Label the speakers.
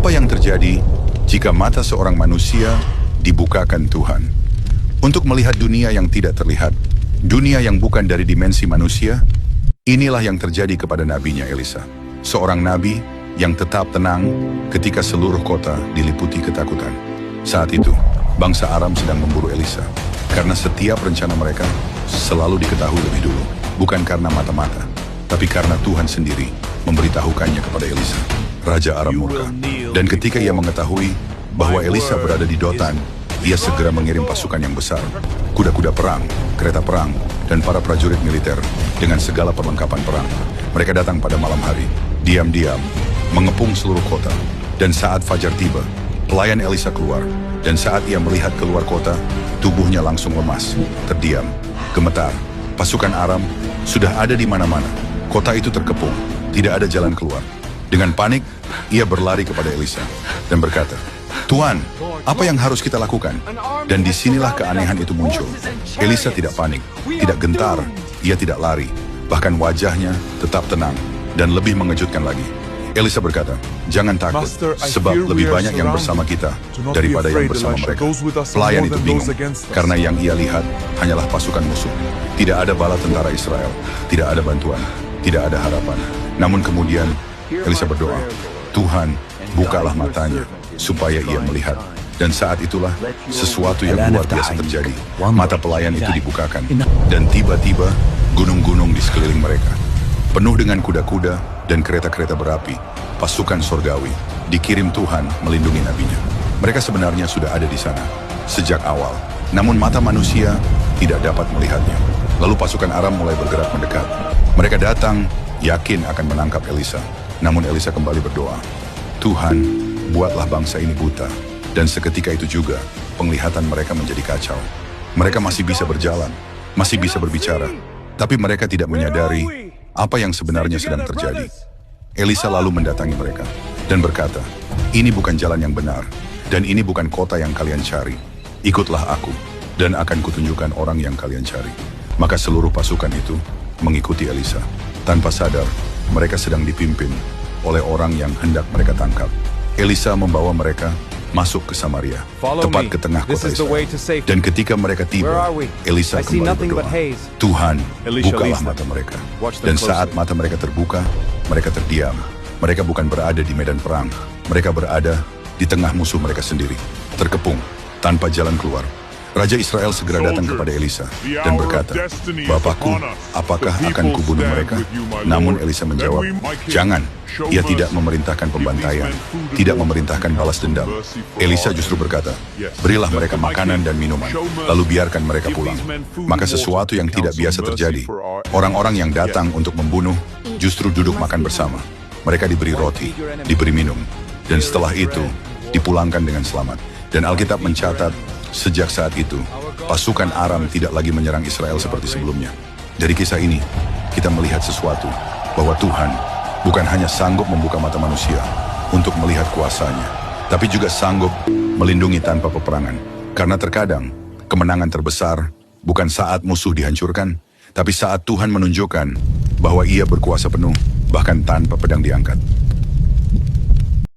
Speaker 1: Apa yang terjadi jika mata seorang manusia dibukakan Tuhan untuk melihat dunia yang tidak terlihat, dunia yang bukan dari dimensi manusia? Inilah yang terjadi kepada nabinya Elisa, seorang nabi yang tetap tenang ketika seluruh kota diliputi ketakutan. Saat itu, bangsa Aram sedang memburu Elisa, karena setiap rencana mereka selalu diketahui lebih dulu, bukan karena mata-mata, tapi karena Tuhan sendiri memberitahukannya kepada Elisa. Raja Aram murka, dan ketika ia mengetahui bahwa Elisa berada di Dotan, ia segera mengirim pasukan yang besar, kuda-kuda perang, kereta perang, dan para prajurit militer dengan segala perlengkapan perang. Mereka datang pada malam hari, diam-diam, mengepung seluruh kota. Dan saat fajar tiba, pelayan Elisa keluar, dan saat ia melihat keluar kota, tubuhnya langsung lemas, terdiam, gemetar. Pasukan Aram sudah ada di mana-mana. Kota itu terkepung, tidak ada jalan keluar. Dengan panik, ia berlari kepada Elisa dan berkata, "Tuan, apa yang harus kita lakukan?" Dan disinilah keanehan itu muncul. Elisa tidak panik, tidak gentar, ia tidak lari. Bahkan wajahnya tetap tenang dan lebih mengejutkan lagi. Elisa berkata, "Jangan takut, sebab lebih banyak yang bersama kita daripada yang bersama mereka." Pelayan itu bingung, karena yang ia lihat hanyalah pasukan musuh. Tidak ada bala tentara Israel, tidak ada bantuan, tidak ada harapan. Namun kemudian Elisa berdoa, "Tuhan, bukalah matanya supaya ia melihat." Dan saat itulah sesuatu yang luar biasa terjadi. Mata pelayan itu dibukakan, dan tiba-tiba gunung-gunung di sekeliling mereka, penuh dengan kuda-kuda dan kereta-kereta berapi. Pasukan sorgawi dikirim Tuhan melindungi nabinya. Mereka sebenarnya sudah ada di sana sejak awal, namun mata manusia tidak dapat melihatnya. Lalu pasukan Aram mulai bergerak mendekat. Mereka datang yakin akan menangkap Elisa. Namun Elisa kembali berdoa, "Tuhan, buatlah bangsa ini buta." Dan seketika itu juga, penglihatan mereka menjadi kacau. Mereka masih bisa berjalan, masih bisa berbicara, tapi mereka tidak menyadari apa yang sebenarnya sedang terjadi. Elisa lalu mendatangi mereka dan berkata, "Ini bukan jalan yang benar, dan ini bukan kota yang kalian cari. Ikutlah aku, dan akan kutunjukkan orang yang kalian cari." Maka seluruh pasukan itu mengikuti Elisa. Tanpa sadar, mereka sedang dipimpin oleh orang yang hendak mereka tangkap. Elisa membawa mereka masuk ke Samaria, tepat ke tengah kota Israel. Dan ketika mereka tiba, Elisa kembali berdoa, "Tuhan, bukalah mata mereka." Dan saat mata mereka terbuka, mereka terdiam. Mereka bukan berada di medan perang, mereka berada di tengah musuh mereka sendiri, terkepung, tanpa jalan keluar. Raja Israel segera datang kepada Elisa dan berkata, "Bapakku, apakah akan kubunuh mereka?" Namun Elisa menjawab, "Jangan, ia tidak memerintahkan pembantaian, tidak memerintahkan balas dendam." Elisa justru berkata, "Berilah mereka makanan dan minuman, lalu biarkan mereka pulang." Maka sesuatu yang tidak biasa terjadi. Orang-orang yang datang untuk membunuh justru duduk makan bersama. Mereka diberi roti, diberi minum, dan setelah itu dipulangkan dengan selamat. Dan Alkitab mencatat, sejak saat itu, pasukan Aram tidak lagi menyerang Israel seperti sebelumnya. Dari kisah ini, kita melihat sesuatu, bahwa Tuhan bukan hanya sanggup membuka mata manusia untuk melihat kuasanya, tapi juga sanggup melindungi tanpa peperangan. Karena terkadang, kemenangan terbesar bukan saat musuh dihancurkan, tapi saat Tuhan menunjukkan bahwa Ia berkuasa penuh, bahkan tanpa pedang diangkat.